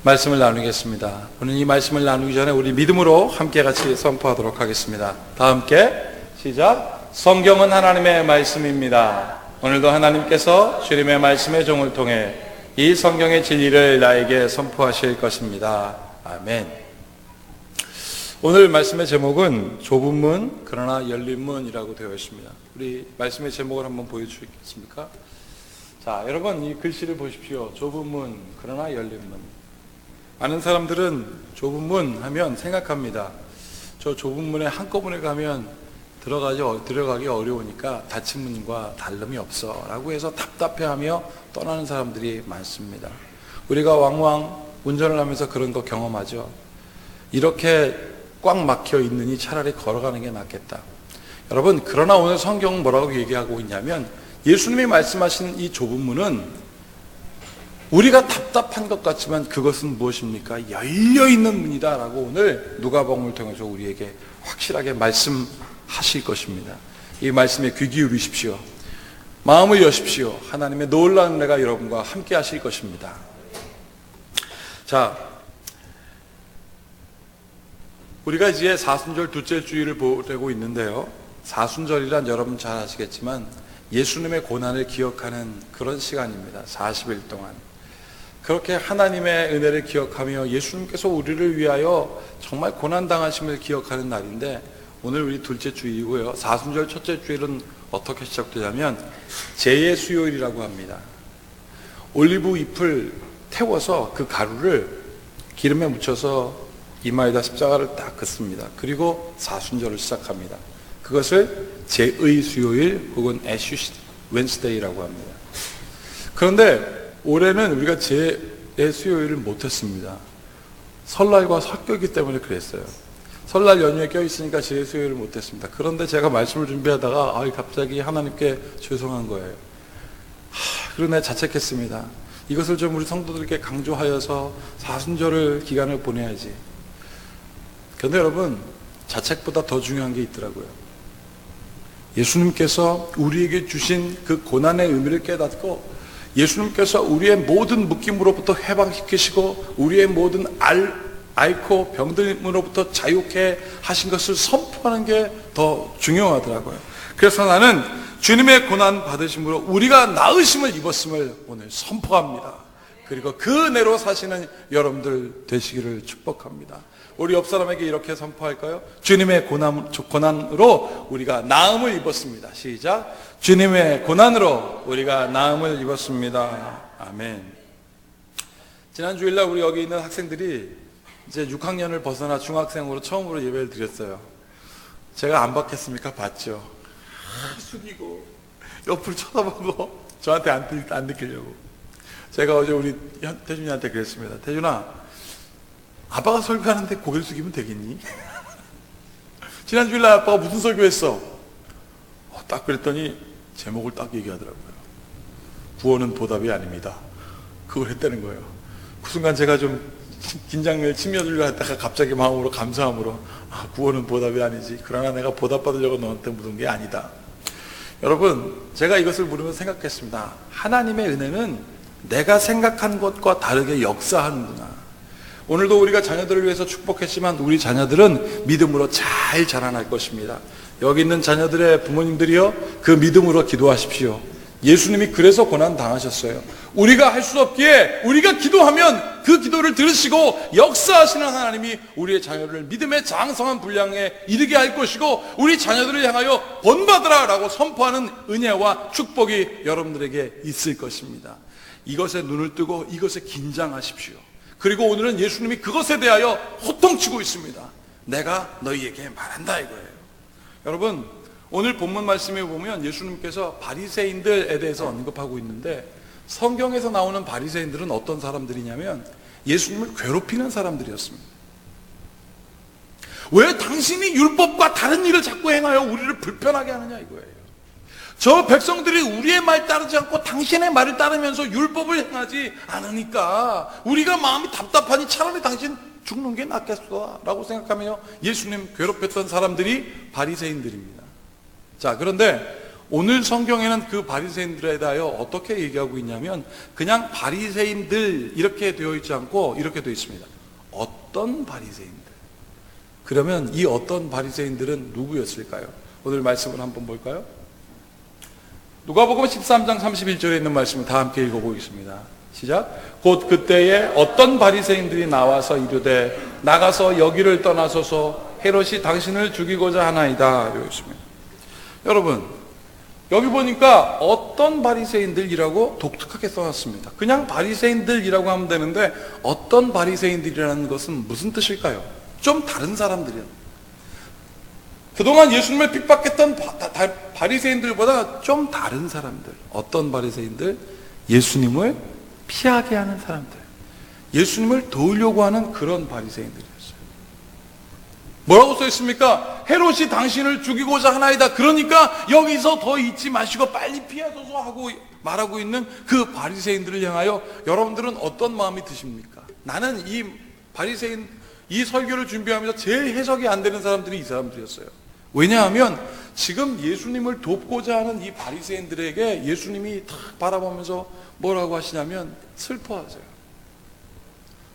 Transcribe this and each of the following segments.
말씀을 나누겠습니다. 오늘 이 말씀을 나누기 전에 우리 믿음으로 함께 같이 선포하도록 하겠습니다. 다 함께 시작. 성경은 하나님의 말씀입니다. 오늘도 하나님께서 주님의 말씀의 종을 통해 이 성경의 진리를 나에게 선포하실 것입니다. 아멘. 오늘 말씀의 제목은 좁은 문 그러나 열린 문이라고 되어 있습니다. 우리 말씀의 제목을 한번 보여주시겠습니까? 자, 여러분 이 글씨를 보십시오. 좁은 문 그러나 열린 문. 많은 사람들은 좁은 문 하면 생각합니다. 저 좁은 문에 한꺼번에 가면 들어가기 어려우니까 닫힌 문과 다름이 없어 라고 해서 답답해하며 떠나는 사람들이 많습니다. 우리가 왕왕 운전을 하면서 그런 거 경험하죠. 이렇게 꽉 막혀 있느니 차라리 걸어가는 게 낫겠다. 여러분, 그러나 오늘 성경은 뭐라고 얘기하고 있냐면 예수님이 말씀하신 이 좁은 문은 우리가 답답한 것 같지만 그것은 무엇입니까? 열려있는 문이다 라고 오늘 누가복음을 통해서 우리에게 확실하게 말씀하실 것입니다. 이 말씀에 귀 기울이십시오. 마음을 여십시오. 하나님의 놀라운 은혜가 여러분과 함께 하실 것입니다. 자, 우리가 이제 사순절 둘째 주일을 보내고 있는데요. 사순절이란 여러분 잘 아시겠지만 예수님의 고난을 기억하는 그런 시간입니다. 40일 동안. 그렇게 하나님의 은혜를 기억하며 예수님께서 우리를 위하여 정말 고난당하심을 기억하는 날인데 오늘 우리 둘째 주일이고요. 사순절 첫째 주일은 어떻게 시작되냐면 제의 수요일이라고 합니다. 올리브 잎을 태워서 그 가루를 기름에 묻혀서 이마에다 십자가를 딱 긋습니다. 그리고 사순절을 시작합니다. 그것을 제의 수요일 혹은 애쉬 웬스데이라고 합니다. 그런데 올해는 우리가 제의 수요일을 못했습니다. 설날과 섞였기 때문에 그랬어요. 설날 연휴에 껴있으니까 제의 수요일을 못했습니다. 그런데 제가 말씀을 준비하다가 갑자기 하나님께 죄송한 거예요. 그러네 자책했습니다. 이것을 좀 우리 성도들께 강조하여서 사순절을 기간을 보내야지. 그런데 여러분, 자책보다 더 중요한 게 있더라고요. 예수님께서 우리에게 주신 그 고난의 의미를 깨닫고 예수님께서 우리의 모든 묶임으로부터 해방시키시고 우리의 모든 앓고 병듦으로부터 자유케 하신 것을 선포하는 게 더 중요하더라고요. 그래서 나는 주님의 고난 받으심으로 우리가 나으심을 입었음을 오늘 선포합니다. 그리고 그 은혜로 사시는 여러분들 되시기를 축복합니다. 우리 옆 사람에게 이렇게 선포할까요? 주님의 고난으로 우리가 나음을 입었습니다. 시작. 주님의 고난으로 우리가 나음을 입었습니다. 아멘. 지난 주일날 우리 여기 있는 학생들이 이제 6학년을 벗어나 중학생으로 처음으로 예배를 드렸어요. 제가 안 받겠습니까? 받죠. 숙이고 옆을 쳐다보고 저한테 안 느끼려고. 제가 어제 우리 태준이한테 그랬습니다. 태준아, 아빠가 설교하는데 고개를 숙이면 되겠니? 지난 주일날 아빠가 무슨 설교했어? 딱 그랬더니 제목을 딱 얘기하더라고요. 구원은 보답이 아닙니다. 그걸 했다는 거예요. 그 순간 제가 좀 긴장을 치며들려 했다가 갑자기 마음으로 감사함으로 구원은 보답이 아니지. 그러나 내가 보답받으려고 너한테 묻은 게 아니다. 여러분, 제가 이것을 물으면서 생각했습니다. 하나님의 은혜는 내가 생각한 것과 다르게 역사하는구나. 오늘도 우리가 자녀들을 위해서 축복했지만 우리 자녀들은 믿음으로 잘 자라날 것입니다. 여기 있는 자녀들의 부모님들이요, 그 믿음으로 기도하십시오. 예수님이 그래서 고난 당하셨어요. 우리가 할 수 없기에 우리가 기도하면 그 기도를 들으시고 역사하시는 하나님이 우리의 자녀를 믿음의 장성한 분량에 이르게 할 것이고 우리 자녀들을 향하여 본받으라 라고 선포하는 은혜와 축복이 여러분들에게 있을 것입니다. 이것에 눈을 뜨고 이것에 긴장하십시오. 그리고 오늘은 예수님이 그것에 대하여 호통치고 있습니다. 내가 너희에게 말한다 이거예요. 여러분, 오늘 본문 말씀에 보면 예수님께서 바리새인들에 대해서 언급하고 있는데 성경에서 나오는 바리새인들은 어떤 사람들이냐면 예수님을 괴롭히는 사람들이었습니다. 왜 당신이 율법과 다른 일을 자꾸 행하여 우리를 불편하게 하느냐 이거예요. 저 백성들이 우리의 말 따르지 않고 당신의 말을 따르면서 율법을 행하지 않으니까 우리가 마음이 답답하니 차라리 당신 죽는 게 낫겠어 라고 생각하며 예수님 괴롭혔던 사람들이 바리새인들입니다. 자, 그런데 오늘 성경에는 그 바리새인들에 대하여 어떻게 얘기하고 있냐면 그냥 바리새인들 이렇게 되어 있지 않고 이렇게 되어 있습니다. 어떤 바리새인들. 그러면 이 어떤 바리새인들은 누구였을까요? 오늘 말씀을 한번 볼까요? 누가복음 13장 31절에 있는 말씀을 다 함께 읽어보겠습니다. 시작. 곧 그때에 어떤 바리새인들이 나와서 이르되 나가서 여기를 떠나소서 헤롯이 당신을 죽이고자 하나이다. 이러고 있습니다. 여러분, 여기 보니까 어떤 바리새인들이라고 독특하게 써놨습니다. 그냥 바리새인들이라고 하면 되는데 어떤 바리새인들이라는 것은 무슨 뜻일까요? 좀 다른 사람들이요. 그동안 예수님을 핍박했던 바리새인들보다 좀 다른 사람들. 어떤 바리새인들? 예수님을 피하게 하는 사람들. 예수님을 도우려고 하는 그런 바리새인들이었어요. 뭐라고 써 있습니까? 헤롯이 당신을 죽이고자 하나이다. 그러니까 여기서 더 있지 마시고 빨리 피하소서 하고 말하고 있는 그 바리새인들을 향하여 여러분들은 어떤 마음이 드십니까? 나는 이 바리새인 이 설교를 준비하면서 제일 해석이 안 되는 사람들이 이 사람들이었어요. 왜냐하면 지금 예수님을 돕고자 하는 이 바리새인들에게 예수님이 탁 바라보면서 뭐라고 하시냐면 슬퍼하세요.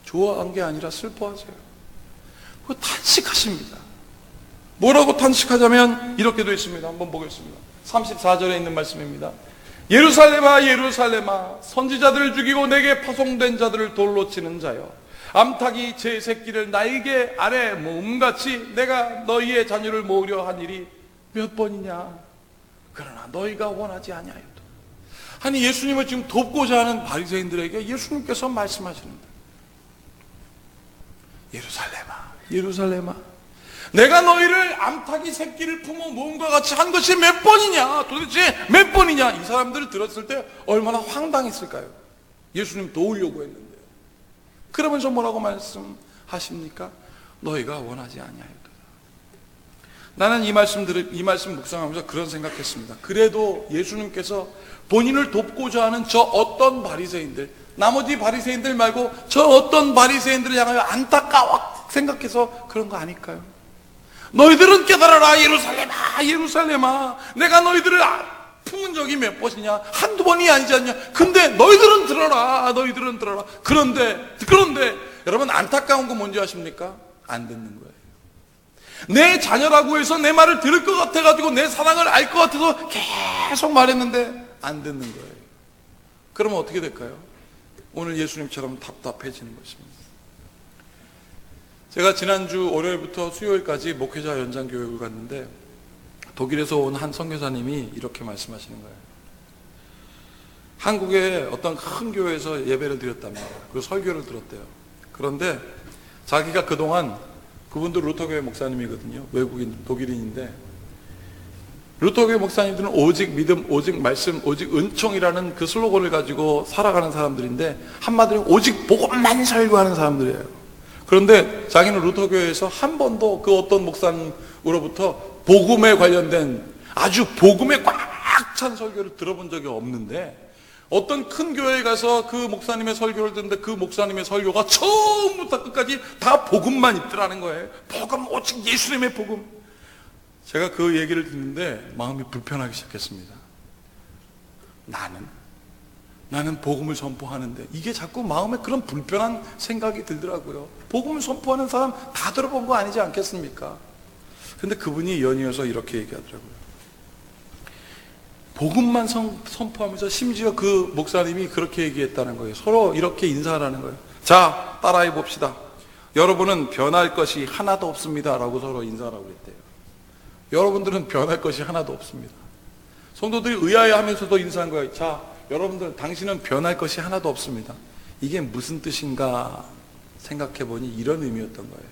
좋아한 게 아니라 슬퍼하세요. 그 탄식하십니다. 뭐라고 탄식하자면 이렇게 되어 있습니다. 한번 보겠습니다. 34절에 있는 말씀입니다. 예루살렘아 예루살렘아 선지자들을 죽이고 내게 파송된 자들을 돌로 치는 자여 암탉이 제 새끼를 나에게 아래 모음같이 내가 너희의 자녀를 모으려 한 일이 몇 번이냐. 그러나 너희가 원하지 아니하였다. 아니 예수님을 지금 돕고자 하는 바리새인들에게 예수님께서 말씀하시는데 예루살렘아 예루살렘아 내가 너희를 암탉이 새끼를 품어 모음과 같이 한 것이 몇 번이냐. 도대체 몇 번이냐. 이 사람들을 들었을 때 얼마나 황당했을까요? 예수님 도우려고 했는데 그러면서 뭐라고 말씀하십니까? 너희가 원하지 아니하였다. 나는 이 말씀 묵상하면서 그런 생각했습니다. 그래도 예수님께서 본인을 돕고자 하는 저 어떤 바리새인들, 나머지 바리새인들 말고 저 어떤 바리새인들을 향하여 안타까워 생각해서 그런 거 아닐까요? 너희들은 깨달아라 예루살렘아 예루살렘아 내가 너희들을 품은 적이 몇 번이냐. 한두 번이 아니지 않냐. 근데 너희들은 들어라 너희들은 들어라. 그런데 여러분 안타까운 거 뭔지 아십니까? 안 듣는 거예요. 내 자녀라고 해서 내 말을 들을 것 같아가지고 내 사랑을 알 것 같아서 계속 말했는데 안 듣는 거예요. 그러면 어떻게 될까요? 오늘 예수님처럼 답답해지는 것입니다. 제가 지난주 월요일부터 수요일까지 목회자 연장 교육을 갔는데 독일에서 온 한 선교사님이 이렇게 말씀하시는 거예요. 한국의 어떤 큰 교회에서 예배를 드렸답니다. 그 설교를 들었대요. 그런데 자기가 그동안 그분도 루터교회 목사님이거든요. 외국인 독일인인데 루터교회 목사님들은 오직 믿음, 오직 말씀, 오직 은총이라는 그 슬로건을 가지고 살아가는 사람들인데 한마디로 오직 복음만 설교하는 사람들이에요. 그런데 자기는 루터교회에서 한 번도 그 어떤 목사님으로부터 복음에 관련된 아주 복음에 꽉 찬 설교를 들어본 적이 없는데 어떤 큰 교회에 가서 그 목사님의 설교를 듣는데 그 목사님의 설교가 처음부터 끝까지 다 복음만 있더라는 거예요. 복음, 오직 예수님의 복음. 제가 그 얘기를 듣는데 마음이 불편하기 시작했습니다. 나는 복음을 선포하는데 이게 자꾸 마음에 그런 불편한 생각이 들더라고요. 복음을 선포하는 사람 다 들어본 거 아니지 않겠습니까? 근데 그분이 연이어서 이렇게 얘기하더라고요. 복음만 선포하면서 심지어 그 목사님이 그렇게 얘기했다는 거예요. 서로 이렇게 인사하라는 거예요. 자, 따라해 봅시다. 여러분은 변할 것이 하나도 없습니다. 라고 서로 인사하라고 그랬대요. 여러분들은 변할 것이 하나도 없습니다. 성도들이 의아해하면서도 인사한 거예요. 자, 여러분들 당신은 변할 것이 하나도 없습니다. 이게 무슨 뜻인가 생각해 보니 이런 의미였던 거예요.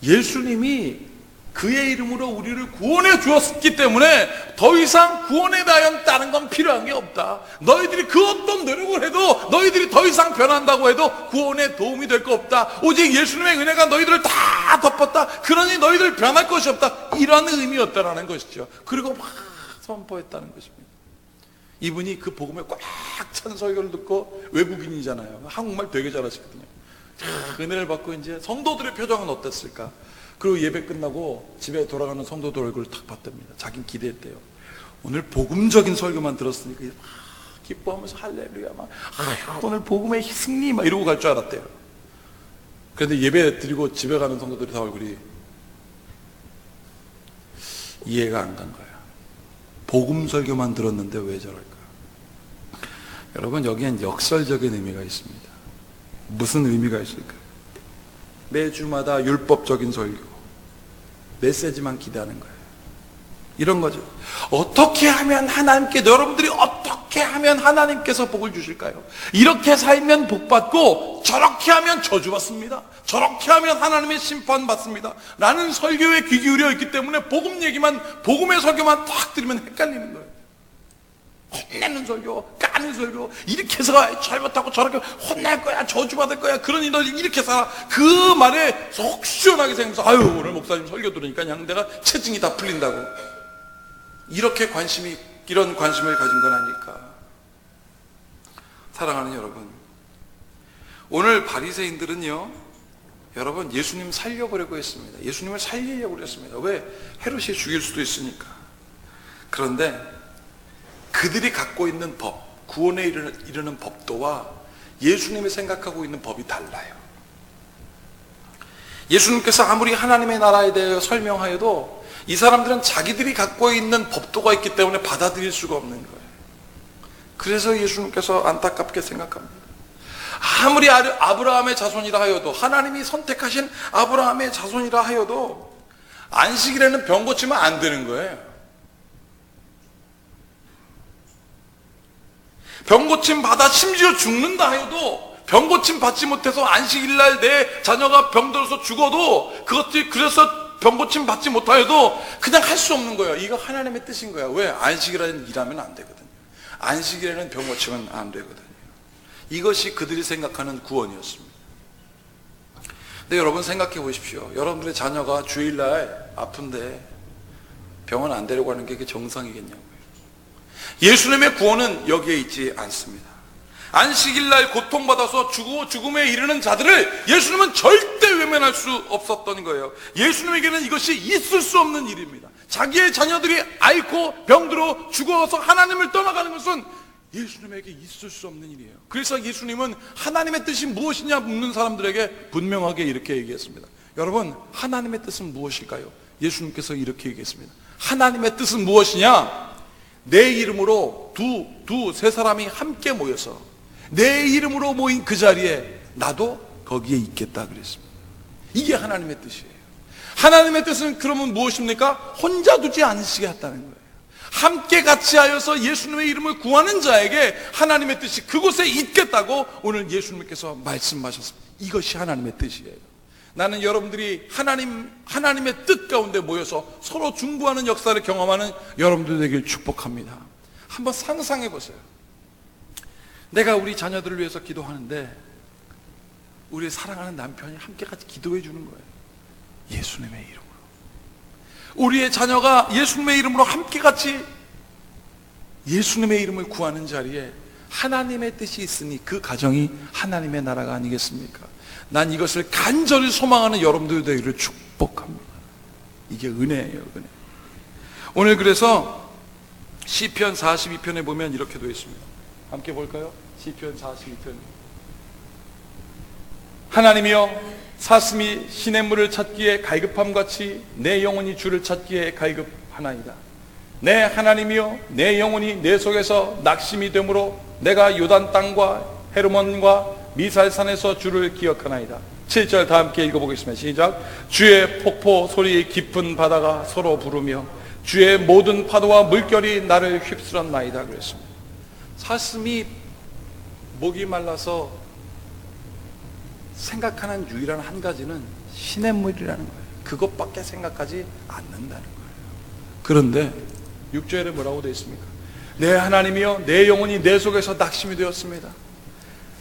예수님이 그의 이름으로 우리를 구원해 주었기 때문에 더 이상 구원에 대한 다른 건 필요한 게 없다. 너희들이 그 어떤 노력을 해도 너희들이 더 이상 변한다고 해도 구원에 도움이 될 거 없다. 오직 예수님의 은혜가 너희들을 다 덮었다. 그러니 너희들 변할 것이 없다. 이런 의미였다라는 것이죠. 그리고 막 선포했다는 것입니다. 이분이 그 복음에 꽉 찬 설교를 듣고 외국인이잖아요. 한국말 되게 잘하시거든요. 은혜를 받고 이제 성도들의 표정은 어땠을까? 그리고 예배 끝나고 집에 돌아가는 성도들 얼굴을 탁 봤답니다. 자긴 기대했대요. 오늘 복음적인 설교만 들었으니까 막 기뻐하면서 할렐루야 막 오늘 복음의 승리 막 이러고 갈 줄 알았대요. 그런데 예배 드리고 집에 가는 성도들이 다 얼굴이 이해가 안 간 거야. 복음 설교만 들었는데 왜 저럴까? 여러분, 여기엔 역설적인 의미가 있습니다. 무슨 의미가 있을까요? 매주마다 율법적인 설교, 메시지만 기대하는 거예요. 이런 거죠. 어떻게 하면 하나님께, 여러분들이 어떻게 하면 하나님께서 복을 주실까요? 이렇게 살면 복 받고 저렇게 하면 저주 받습니다. 저렇게 하면 하나님의 심판 받습니다. 라는 설교에 귀 기울여 있기 때문에 복음 얘기만, 복음의 설교만 탁 들으면 헷갈리는 거예요. 혼내는 설교, 까는 설교, 이렇게 해서 잘못하고 저렇게 혼낼 거야, 저주받을 거야, 그러니 너 이렇게 살아. 그 말에 속 시원하게 생각해서 아유, 오늘 목사님 설교 들으니까 그냥 내가 체증이 다 풀린다고. 이렇게 이런 관심을 가진 건 아닐까. 사랑하는 여러분, 오늘 바리새인들은요, 여러분, 예수님 살려보려고 했습니다. 예수님을 살리려고 했습니다. 왜? 헤롯이 죽일 수도 있으니까. 그런데 그들이 갖고 있는 법, 구원에 이르는 법도와 예수님이 생각하고 있는 법이 달라요. 예수님께서 아무리 하나님의 나라에 대해 설명하여도 이 사람들은 자기들이 갖고 있는 법도가 있기 때문에 받아들일 수가 없는 거예요. 그래서 예수님께서 안타깝게 생각합니다. 아무리 아브라함의 자손이라 하여도, 하나님이 선택하신 아브라함의 자손이라 하여도 안식일에는 병 고치면 안 되는 거예요. 병고침 받아 심지어 죽는다 해도 병고침 받지 못해서 안식일날 내 자녀가 병들어서 죽어도 그것들이 그래서 병고침 받지 못하여도 그냥 할 수 없는 거예요. 이거 하나님의 뜻인 거야. 왜? 안식일에는 일하면 안 되거든요. 안식일에는 병고침은 안 되거든요. 이것이 그들이 생각하는 구원이었습니다. 근데 여러분 생각해 보십시오. 여러분들의 자녀가 주일날 아픈데 병원 안 데리고 가는 게 이게 정상이겠냐고요. 예수님의 구원은 여기에 있지 않습니다. 안식일날 고통받아서 죽음에 이르는 자들을 예수님은 절대 외면할 수 없었던 거예요. 예수님에게는 이것이 있을 수 없는 일입니다. 자기의 자녀들이 앓고 병들어 죽어서 하나님을 떠나가는 것은 예수님에게 있을 수 없는 일이에요. 그래서 예수님은 하나님의 뜻이 무엇이냐 묻는 사람들에게 분명하게 이렇게 얘기했습니다. 여러분, 하나님의 뜻은 무엇일까요? 예수님께서 이렇게 얘기했습니다. 하나님의 뜻은 무엇이냐? 내 이름으로 세 사람이 함께 모여서 내 이름으로 모인 그 자리에 나도 거기에 있겠다 그랬습니다. 이게 하나님의 뜻이에요. 하나님의 뜻은 그러면 무엇입니까? 혼자 두지 않으시겠다는 거예요. 함께 같이 하여서 예수님의 이름을 구하는 자에게 하나님의 뜻이 그곳에 있겠다고 오늘 예수님께서 말씀하셨습니다. 이것이 하나님의 뜻이에요. 나는 여러분들이 하나님의 뜻 가운데 모여서 서로 중보하는 역사를 경험하는 여러분들 되길 축복합니다. 한번 상상해 보세요. 내가 우리 자녀들을 위해서 기도하는데 우리 사랑하는 남편이 함께 같이 기도해 주는 거예요. 예수님의 이름으로. 우리의 자녀가 예수님의 이름으로 함께 같이 예수님의 이름을 구하는 자리에 하나님의 뜻이 있으니 그 가정이 하나님의 나라가 아니겠습니까? 난 이것을 간절히 소망하는 여러분들 되기를 축복합니다. 이게 은혜예요, 은혜. 오늘 그래서 시편 42편에 보면 이렇게 되어 있습니다. 함께 볼까요? 시편 42편. 하나님이여, 사슴이 시냇물을 찾기에 갈급함같이 내 영혼이 주를 찾기에 갈급하나이다. 내 하나님이여, 내 영혼이 내 속에서 낙심이 되므로 내가 요단 땅과 헤르몬과 미살산에서 주를 기억하나이다. 7절 다 함께 읽어보겠습니다. 시작. 주의 폭포 소리 깊은 바다가 서로 부르며 주의 모든 파도와 물결이 나를 휩쓸었나이다 그랬습니다. 사슴이 목이 말라서 생각하는 유일한 한 가지는 시냇물이라는 거예요. 그것밖에 생각하지 않는다는 거예요. 그런데 6절에 뭐라고 되어 있습니까? 내 하나님이여, 내 영혼이 내 속에서 낙심이 되었습니다.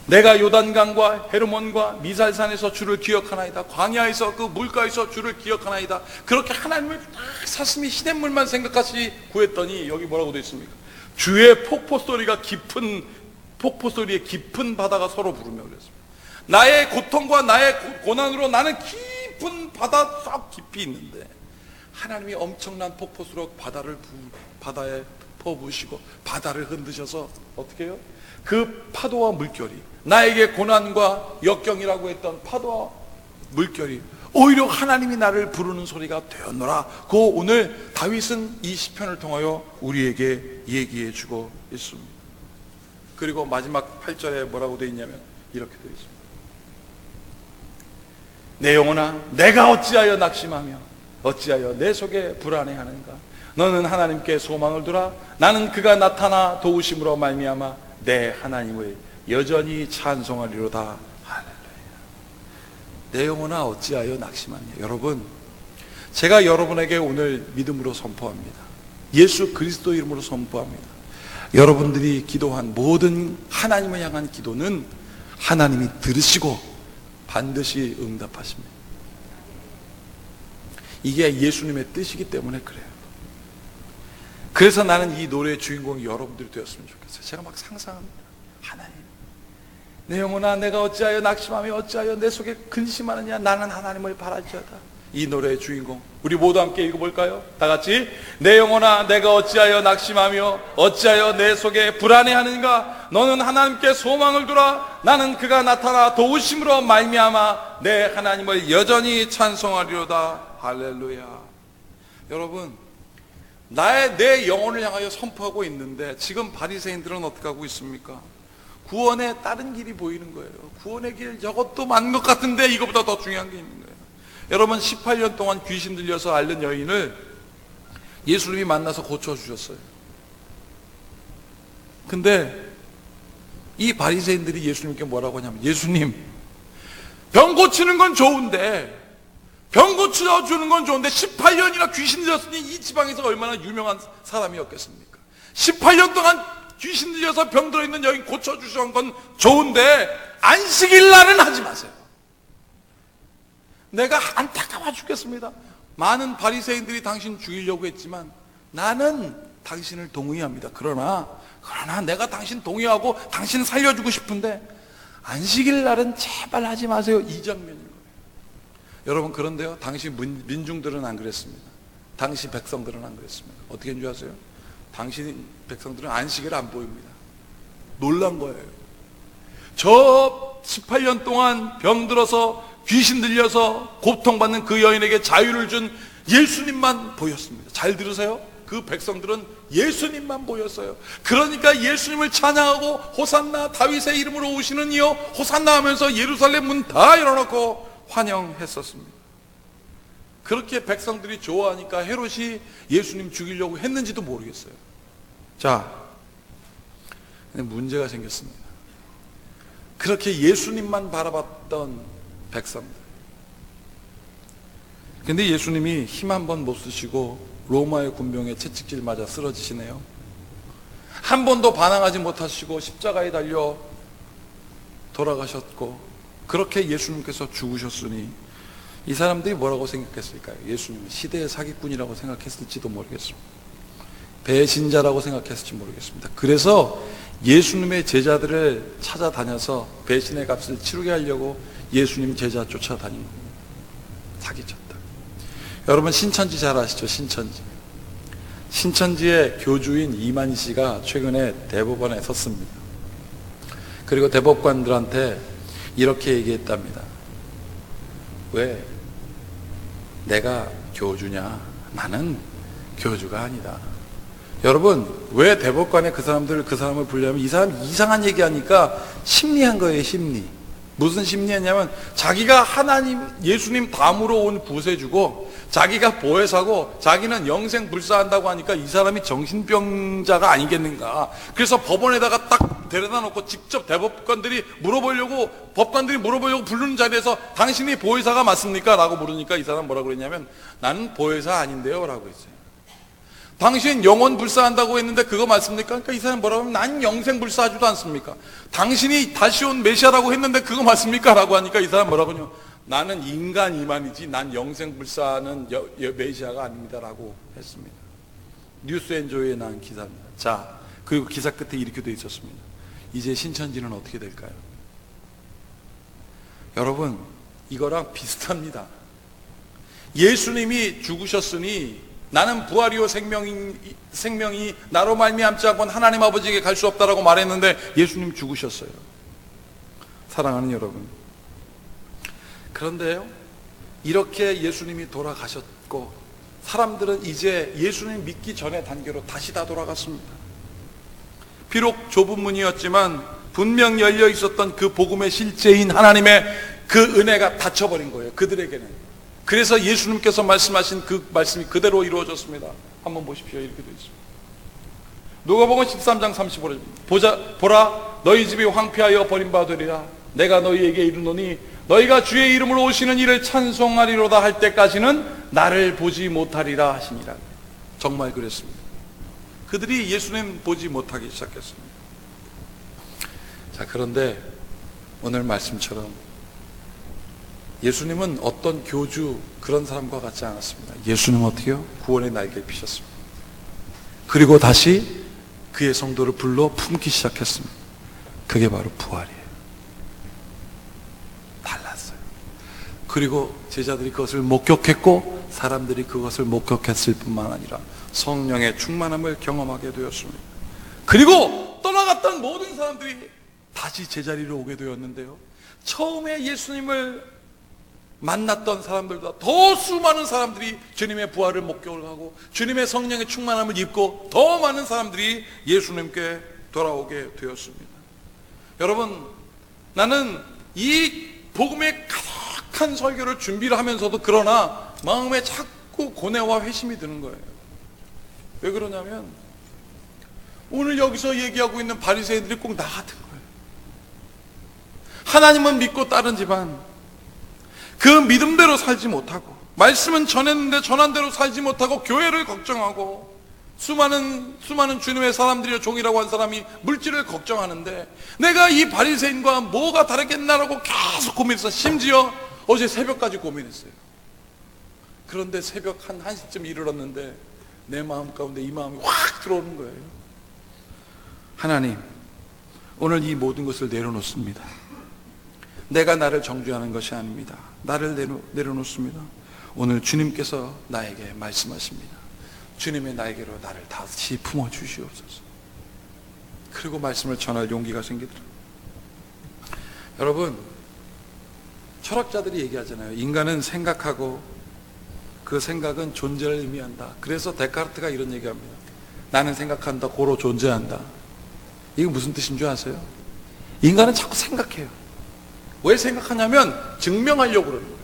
내가 요단강과 헤르몬과 미살산에서 주를 기억하나이다. 광야에서 그 물가에서 주를 기억하나이다. 그렇게 하나님을 사슴이 시냇물만 생각하시 구했더니 여기 뭐라고 되어 있습니까? 주의 폭포 소리가 폭포 소리에 깊은 바다가 서로 부르며 그랬습니다. 나의 고통과 나의 고난으로 나는 깊은 바다 썩 깊이 있는데 하나님이 엄청난 폭포수로 바다에 퍼부으시고 바다를 흔드셔서 어떻게 해요? 그 파도와 물결이, 나에게 고난과 역경이라고 했던 파도와 물결이 오히려 하나님이 나를 부르는 소리가 되었노라. 그 오늘 다윗은 이 시편을 통하여 우리에게 얘기해 주고 있습니다. 그리고 마지막 8절에 뭐라고 되어 있냐면 이렇게 되어 있습니다. 내 영혼아, 내가 어찌하여 낙심하며 어찌하여 내 속에 불안해하는가? 너는 하나님께 소망을 두라. 나는 그가 나타나 도우심으로 말미암아 내 하나님을 여전히 찬송하리로다. 할렐루야. 내 영혼아 어찌하여 낙심하냐. 여러분, 제가 여러분에게 오늘 믿음으로 선포합니다. 예수 그리스도 이름으로 선포합니다. 여러분들이 기도한 모든 하나님을 향한 기도는 하나님이 들으시고 반드시 응답하십니다. 이게 예수님의 뜻이기 때문에 그래요. 그래서 나는 이 노래의 주인공이 여러분들이 되었으면 좋겠어요. 제가 막 상상합니다. 하나님, 내 영혼아 내가 어찌하여 낙심하며 어찌하여 내 속에 근심하느냐. 나는 하나님을 바랄지어다. 이 노래의 주인공 우리 모두 함께 읽어볼까요? 다 같이. 내 영혼아 내가 어찌하여 낙심하며 어찌하여 내 속에 불안해하는가. 너는 하나님께 소망을 두라. 나는 그가 나타나 도우심으로 말미암아 내 하나님을 여전히 찬송하리로다. 할렐루야. 여러분, 내 영혼을 향하여 선포하고 있는데 지금 바리새인들은 어떻게 하고 있습니까? 구원의 다른 길이 보이는 거예요. 구원의 길 저것도 맞는 것 같은데 이것보다 더 중요한 게 있는 거예요. 여러분, 18년 동안 귀신 들려서 앓는 여인을 예수님이 만나서 고쳐주셨어요. 근데 이 바리새인들이 예수님께 뭐라고 하냐면, 예수님, 병 고치는 건 좋은데, 병 고쳐주는 건 좋은데 18년이나 귀신 들렸으니 이 지방에서 얼마나 유명한 사람이었겠습니까? 18년 동안 귀신 들려서 병 들어있는 여인 고쳐주신 건 좋은데 안식일날은 하지 마세요. 내가 안타까워 죽겠습니다. 많은 바리새인들이 당신 죽이려고 했지만 나는 당신을 동의합니다. 그러나 내가 당신 동의하고 당신 살려주고 싶은데 안식일날은 제발 하지 마세요. 이 장면인 거예요. 여러분, 그런데요, 당시 민중들은 안 그랬습니다. 당시 백성들은 안 그랬습니다. 어떻게 했는 줄 아세요? 당시 백성들은 안식일 안 보입니다. 놀란 거예요. 저 18년 동안 병들어서 귀신 들려서 고통받는 그 여인에게 자유를 준 예수님만 보였습니다. 잘 들으세요. 그 백성들은 예수님만 보였어요. 그러니까 예수님을 찬양하고 호산나 다윗의 이름으로 오시는 이여 호산나 하면서 예루살렘 문 다 열어놓고 환영했었습니다. 그렇게 백성들이 좋아하니까 헤롯이 예수님 죽이려고 했는지도 모르겠어요. 자, 근데 문제가 생겼습니다. 그렇게 예수님만 바라봤던 백성들, 근데 예수님이 힘 한 번 못 쓰시고 로마의 군병에 채찍질 맞아 쓰러지시네요. 한 번도 반항하지 못하시고 십자가에 달려 돌아가셨고, 그렇게 예수님께서 죽으셨으니 이 사람들이 뭐라고 생각했을까요? 예수님은 시대의 사기꾼이라고 생각했을지도 모르겠습니다. 배신자라고 생각했을지 모르겠습니다. 그래서 예수님의 제자들을 찾아다녀서 배신의 값을 치르게 하려고 예수님 제자 쫓아다닌 겁니다. 사기쳤다. 여러분, 신천지 잘 아시죠? 신천지의 교주인 이만희 씨가 최근에 대법원에 섰습니다. 그리고 대법관들한테 이렇게 얘기했답니다. 왜 내가 교주냐? 나는 교주가 아니다. 여러분, 왜 대법관에 그 사람을 불려면 이 사람이 이상한 얘기하니까 심리한 거예요. 심리. 무슨 심리했냐면, 자기가 하나님 예수님 담으로 온 구세주고 자기가 보혜사고 자기는 영생 불사한다고 하니까 이 사람이 정신병자가 아니겠는가. 그래서 법원에다가 딱 데려다 놓고 직접 법관들이 물어보려고 부르는 자리에서 당신이 보혜사가 맞습니까? 라고 물으니까 이 사람 뭐라고 그랬냐면, 나는 보혜사 아닌데요 라고 했어요. 당신 영원 불사한다고 했는데 그거 맞습니까? 그러니까 이 사람 뭐라고 하면, 난 영생 불사하지도 않습니까? 당신이 다시 온 메시아라고 했는데 그거 맞습니까? 라고 하니까 이 사람 뭐라고 하냐면, 나는 인간 이만이지 난 영생 불사하는 메시아가 아닙니다 라고 했습니다. 뉴스앤조이에 나온 기사입니다. 자, 그리고 기사 끝에 이렇게 돼 있었습니다. 이제 신천지는 어떻게 될까요? 여러분, 이거랑 비슷합니다. 예수님이 죽으셨으니 나는 부활이요 생명이 나로 말미암지 않고는 하나님 아버지에게 갈 수 없다라고 말했는데 예수님 죽으셨어요. 사랑하는 여러분, 그런데요, 이렇게 예수님이 돌아가셨고 사람들은 이제 예수님 믿기 전의 단계로 다시 다 돌아갔습니다. 비록 좁은 문이었지만 분명 열려 있었던 그 복음의 실제인 하나님의 그 은혜가 닫혀버린 거예요, 그들에게는. 그래서 예수님께서 말씀하신 그 말씀이 그대로 이루어졌습니다. 한번 보십시오. 이렇게 되어 있습니다. 누가복음 13장 35절. 보라, 너희 집이 황폐하여 버림받으리라. 내가 너희에게 이르노니 너희가 주의 이름으로 오시는 이를 찬송하리로다 할 때까지는 나를 보지 못하리라 하시니라. 정말 그랬습니다. 그들이 예수님 보지 못하기 시작했습니다. 자, 그런데 오늘 말씀처럼 예수님은 어떤 교주 그런 사람과 같지 않았습니다. 예수님은 어떻게요? 구원의 날개를 피셨습니다. 그리고 다시 그의 성도를 불러 품기 시작했습니다. 그게 바로 부활이에요. 달랐어요. 그리고 제자들이 그것을 목격했고 사람들이 그것을 목격했을 뿐만 아니라 성령의 충만함을 경험하게 되었습니다. 그리고 떠나갔던 모든 사람들이 다시 제자리로 오게 되었는데요, 처음에 예수님을 만났던 사람들보다 더 수많은 사람들이 주님의 부활을 목격을 하고 주님의 성령의 충만함을 입고 더 많은 사람들이 예수님께 돌아오게 되었습니다. 여러분, 나는 이 복음의 가득한 설교를 준비를 하면서도 그러나 마음에 자꾸 고뇌와 회심이 드는 거예요. 왜 그러냐면 오늘 여기서 얘기하고 있는 바리새인들이 꼭 나 같은 거예요. 하나님은 믿고 따르지만 그 믿음대로 살지 못하고, 말씀은 전했는데 전한 대로 살지 못하고 교회를 걱정하고, 수많은 주님의 사람들이여 종이라고 한 사람이 물질을 걱정하는데 내가 이 바리새인과 뭐가 다르겠나라고 계속 고민했어요. 심지어 어제 새벽까지 고민했어요. 그런데 새벽 한 1시쯤 이르렀는데 내 마음 가운데 이 마음이 확 들어오는 거예요. 하나님, 오늘 이 모든 것을 내려놓습니다. 내가 나를 정죄하는 것이 아닙니다. 나를 내려놓습니다. 오늘 주님께서 나에게 말씀하십니다. 주님의 나에게로 나를 다시 품어주시옵소서. 그리고 말씀을 전할 용기가 생기더라고요. 여러분, 철학자들이 얘기하잖아요. 인간은 생각하고 그 생각은 존재를 의미한다. 그래서 데카르트가 이런 얘기합니다. 나는 생각한다, 고로 존재한다. 이게 무슨 뜻인 줄 아세요? 인간은 자꾸 생각해요. 왜 생각하냐면 증명하려고 그러는 거예요.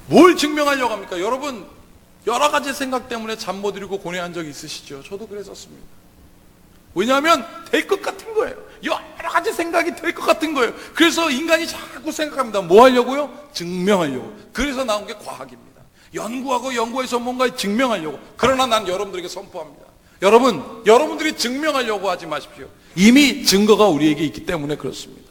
뭘 증명하려고 합니까? 여러분, 여러 가지 생각 때문에 잠 못 이루고 고뇌한 적 있으시죠? 저도 그랬었습니다. 왜냐하면 될 것 같은 거예요. 여러 가지 생각이 될 것 같은 거예요. 그래서 인간이 자꾸 생각합니다. 뭐 하려고요? 증명하려고. 그래서 나온 게 과학입니다. 연구해서 뭔가 증명하려고. 그러나 난 여러분들에게 선포합니다. 여러분들이 증명하려고 하지 마십시오. 이미 증거가 우리에게 있기 때문에 그렇습니다.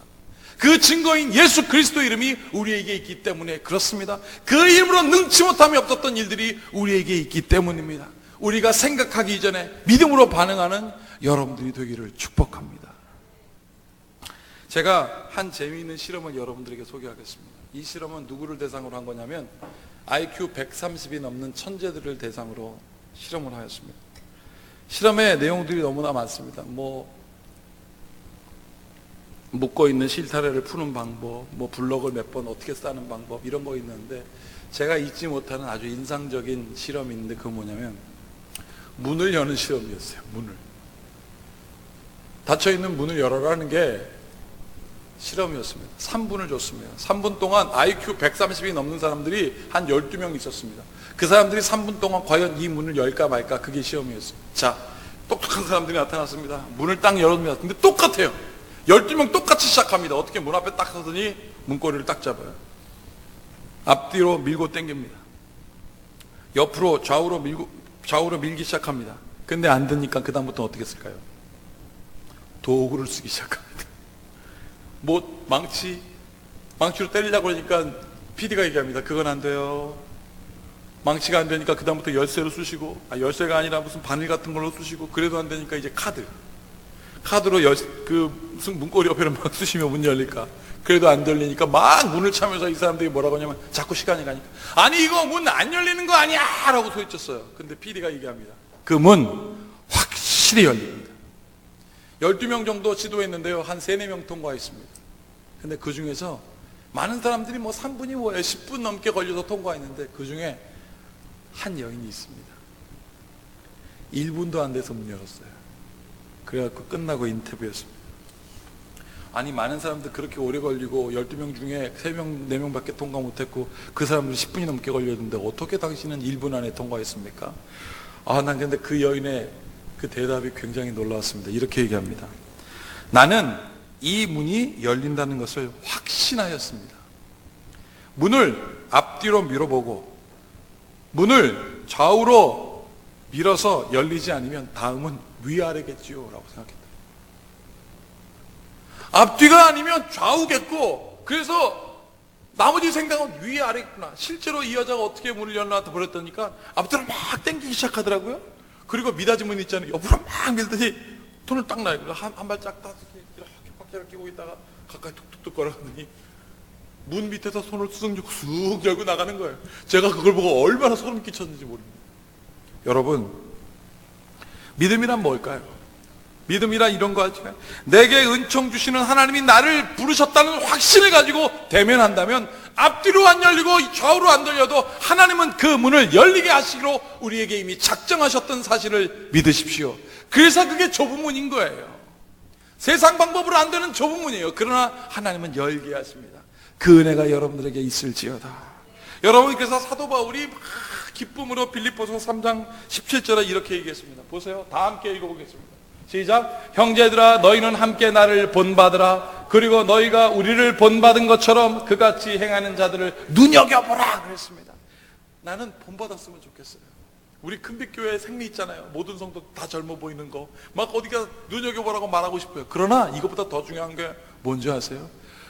그 증거인 예수 그리스도 이름이 우리에게 있기 때문에 그렇습니다. 그 이름으로 능치 못함이 없었던 일들이 우리에게 있기 때문입니다. 우리가 생각하기 이전에 믿음으로 반응하는 여러분들이 되기를 축복합니다. 제가 한 재미있는 실험을 여러분들에게 소개하겠습니다. 이 실험은 누구를 대상으로 한 거냐면 IQ 130이 넘는 천재들을 대상으로 실험을 하였습니다. 실험의 내용들이 너무나 많습니다. 묶어 있는 실타래를 푸는 방법, 블럭을 몇 번 어떻게 싸는 방법, 이런 거 있는데 제가 잊지 못하는 아주 인상적인 실험이 있는데 그건 뭐냐면 문을 여는 실험이었어요. 문을. 닫혀있는 문을 열어라는 게 실험이었습니다. 3분을 줬습니다. 3분 동안 IQ 130이 넘는 사람들이 한 12명 있었습니다. 그 사람들이 3분 동안 과연 이 문을 열까 말까, 그게 시험이었어요. 자, 똑똑한 사람들이 나타났습니다. 문을 딱 열었습니다. 근데 똑같아요. 12명 똑같이 시작합니다. 어떻게 문 앞에 딱 서더니 문고리를 딱 잡아요. 앞뒤로 밀고 당깁니다. 옆으로 좌우로 밀기 시작합니다. 근데 안 되니까 그 다음부터 어떻게 쓸까요? 도구를 쓰기 시작합니다. 망치로 때리려고 그러니까 PD가 얘기합니다. 그건 안 돼요. 망치가 안 되니까 그 다음부터 열쇠로 쑤시고, 열쇠가 아니라 무슨 바늘 같은 걸로 쑤시고, 그래도 안 되니까 이제 카드. 카드로 무슨 문고리 옆에를 막 쓰시면 문 열릴까? 그래도 안 열리니까 막 문을 차면서 이 사람들이 뭐라고 하냐면 자꾸 시간이 가니까 아니 이거 문 안 열리는 거 아니야! 라고 소리쳤어요. 근데 PD가 얘기합니다. 그 문 확실히 열립니다. 12명 정도 지도했는데요. 한 3, 4명 통과했습니다. 근데 그 중에서 많은 사람들이 3분이 뭐예요? 10분 넘게 걸려서 통과했는데 그 중에 한 여인이 있습니다. 1분도 안 돼서 문 열었어요. 그래갖고 끝나고 인터뷰였습니다. 아니 많은 사람들 그렇게 오래 걸리고 12명 중에 3명, 4명밖에 통과 못했고 그 사람들이 10분이 넘게 걸렸는데 어떻게 당신은 1분 안에 통과했습니까? 난 근데 그 여인의 그 대답이 굉장히 놀라웠습니다. 이렇게 얘기합니다. 나는 이 문이 열린다는 것을 확신하였습니다. 문을 앞뒤로 밀어보고 문을 좌우로 밀어서 열리지 않으면 다음은 위아래겠지요 라고 생각했다. 앞뒤가 아니면 좌우겠고 그래서 나머지 생각은 위아래구나. 실제로 이 여자가 어떻게 문을 열어놔서 버렸다니까 앞뒤로 막 당기기 시작하더라고요. 그리고 미닫이 문 있잖아요. 옆으로 막 밀더니 손을 딱 놔요. 한 발짝 딱 이렇게 박자를 끼고 있다가 가까이 툭툭툭 걸어가더니 문 밑에서 손을 쑥 열고 나가는 거예요. 제가 그걸 보고 얼마나 소름 끼쳤는지 모릅니다. 여러분, 믿음이란 뭘까요? 믿음이란 이런 거 하지만 내게 은총 주시는 하나님이 나를 부르셨다는 확신을 가지고 대면한다면 앞뒤로 안 열리고 좌우로 안 열려도 하나님은 그 문을 열리게 하시기로 우리에게 이미 작정하셨던 사실을 믿으십시오. 그래서 그게 좁은 문인 거예요. 세상 방법으로 안 되는 좁은 문이에요. 그러나 하나님은 열게 하십니다. 그 은혜가 여러분들에게 있을지어다. 여러분, 그래서 사도 바울이 막 기쁨으로 빌립보서 3장 17절에 이렇게 얘기했습니다. 보세요. 다 함께 읽어보겠습니다. 시작. 형제들아, 너희는 함께 나를 본받으라. 그리고 너희가 우리를 본받은 것처럼 그같이 행하는 자들을 눈여겨보라 그랬습니다. 나는 본받았으면 좋겠어요. 우리 큰빛교회 생리 있잖아요. 모든 성도 다 젊어 보이는 거 막 어디가 눈여겨보라고 말하고 싶어요. 그러나 이것보다 더 중요한 게 뭔지 아세요?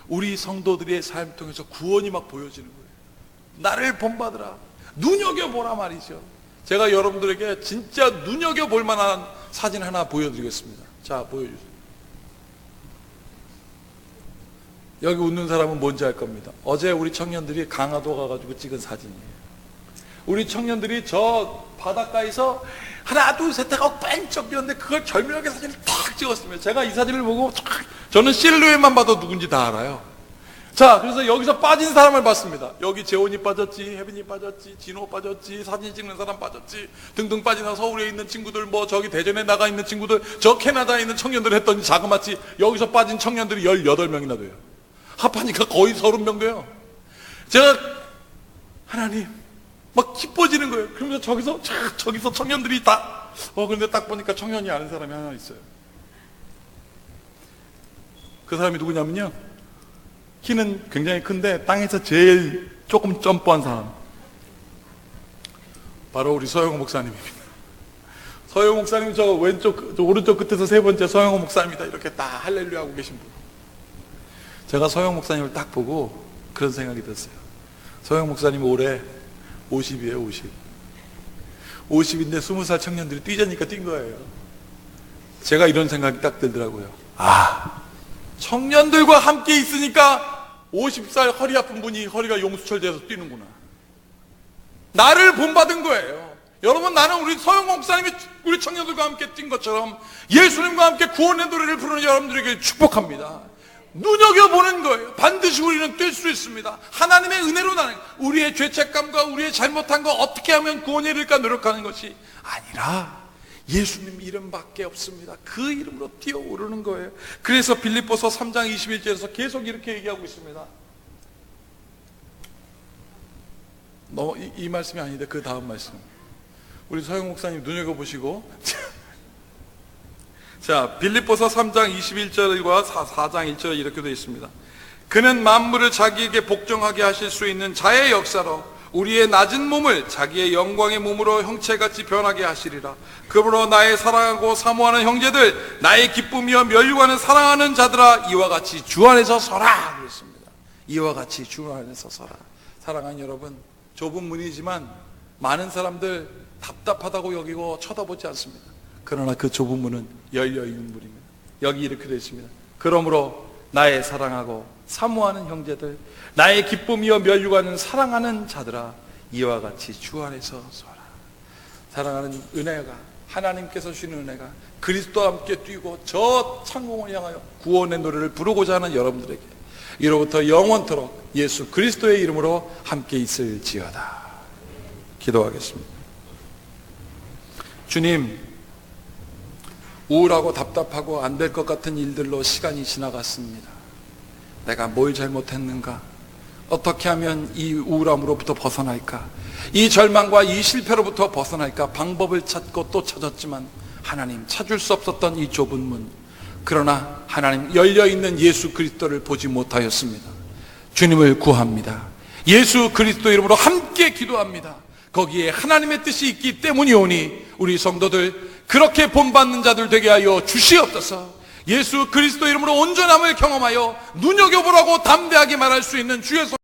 우리 성도들의 삶 통해서 구원이 막 보여지는 거예요. 나를 본받으라, 눈여겨보라 말이죠. 제가 여러분들에게 진짜 눈여겨볼 만한 사진 하나 보여드리겠습니다. 자, 보여주세요. 여기 웃는 사람은 뭔지 알 겁니다. 어제 우리 청년들이 강화도 가가지고 찍은 사진이에요. 우리 청년들이 저 바닷가에서 하나 둘 셋 하고 뺑쩍 뛰었는데 그걸 절묘하게 사진을 탁 찍었습니다. 제가 이 사진을 보고 저는 실루엣만 봐도 누군지 다 알아요. 자, 그래서 여기서 빠진 사람을 봤습니다. 여기 재원이 빠졌지, 혜빈이 빠졌지, 진호 빠졌지, 사진 찍는 사람 빠졌지, 등등 빠지나 서울에 있는 친구들, 저기 대전에 나가 있는 친구들, 저 캐나다에 있는 청년들 했더니 자그마치 여기서 빠진 청년들이 18명이나 돼요. 합하니까 거의 30명 돼요. 제가 하나님 막 기뻐지는 거예요. 그러면서 저기서 청년들이 다 근데 딱 보니까 청년이 아는 사람이 하나 있어요. 그 사람이 누구냐면요, 키는 굉장히 큰데 땅에서 제일 조금 점프한 사람, 바로 우리 서영호 목사님입니다. 서영호 목사님 저 오른쪽 끝에서 세 번째 서영호 목사입니다. 이렇게 딱 할렐루야 하고 계신 분. 제가 서영호 목사님을 딱 보고 그런 생각이 들었어요. 서영호 목사님 올해 50이에요. 50인데 20살 청년들이 뛰자니까 뛴 거예요. 제가 이런 생각이 딱 들더라고요. 청년들과 함께 있으니까 50살 허리 아픈 분이 허리가 용수철돼서 뛰는구나. 나를 본받은 거예요. 여러분, 나는 우리 서영호 목사님이 우리 청년들과 함께 뛴 것처럼 예수님과 함께 구원의 노래를 부르는 여러분들에게 축복합니다. 눈여겨보는 거예요. 반드시 우리는 뛸 수 있습니다. 하나님의 은혜로 나는 우리의 죄책감과 우리의 잘못한 거 어떻게 하면 구원에 이를까 노력하는 것이 아니라 예수님 이름밖에 없습니다. 그 이름으로 뛰어오르는 거예요. 그래서 빌립보서 3장 21절에서 계속 이렇게 얘기하고 있습니다. 이 말씀이 아닌데 그 다음 말씀, 우리 서영 목사님 눈여겨보시고 자, 빌립보서 3장 21절과 4장 1절에 이렇게 되어 있습니다. 그는 만물을 자기에게 복종하게 하실 수 있는 자의 역사로 우리의 낮은 몸을 자기의 영광의 몸으로 형체같이 변하게 하시리라. 그러므로 나의 사랑하고 사모하는 형제들, 나의 기쁨이여 멸류관을 사랑하는 자들아, 이와 같이 주 안에서 서라 그랬습니다. 이와 같이 주 안에서 서라. 사랑하는 여러분, 좁은 문이지만 많은 사람들 답답하다고 여기고 쳐다보지 않습니다. 그러나 그 좁은 문은 열려있는 문입니다. 여기 이렇게 되어 있습니다. 그러므로 나의 사랑하고 사모하는 형제들, 나의 기쁨이여 면류관은 사랑하는 자들아, 이와 같이 주 안에서 서라. 사랑하는 은혜가, 하나님께서 주시는 은혜가 그리스도와 함께 뛰고 저 창공을 향하여 구원의 노래를 부르고자 하는 여러분들에게 이로부터 영원토록 예수 그리스도의 이름으로 함께 있을지어다. 기도하겠습니다. 주님, 우울하고 답답하고 안 될 것 같은 일들로 시간이 지나갔습니다. 내가 뭘 잘못했는가? 어떻게 하면 이 우울함으로부터 벗어날까? 이 절망과 이 실패로부터 벗어날까? 방법을 찾고 또 찾았지만 하나님, 찾을 수 없었던 이 좁은 문, 그러나 하나님, 열려있는 예수 그리스도를 보지 못하였습니다. 주님을 구합니다. 예수 그리스도 이름으로 함께 기도합니다. 거기에 하나님의 뜻이 있기 때문이오니 우리 성도들 그렇게 본받는 자들 되게 하여 주시옵소서. 예수 그리스도 이름으로 온전함을 경험하여 눈여겨보라고 담대하게 말할 수 있는 주의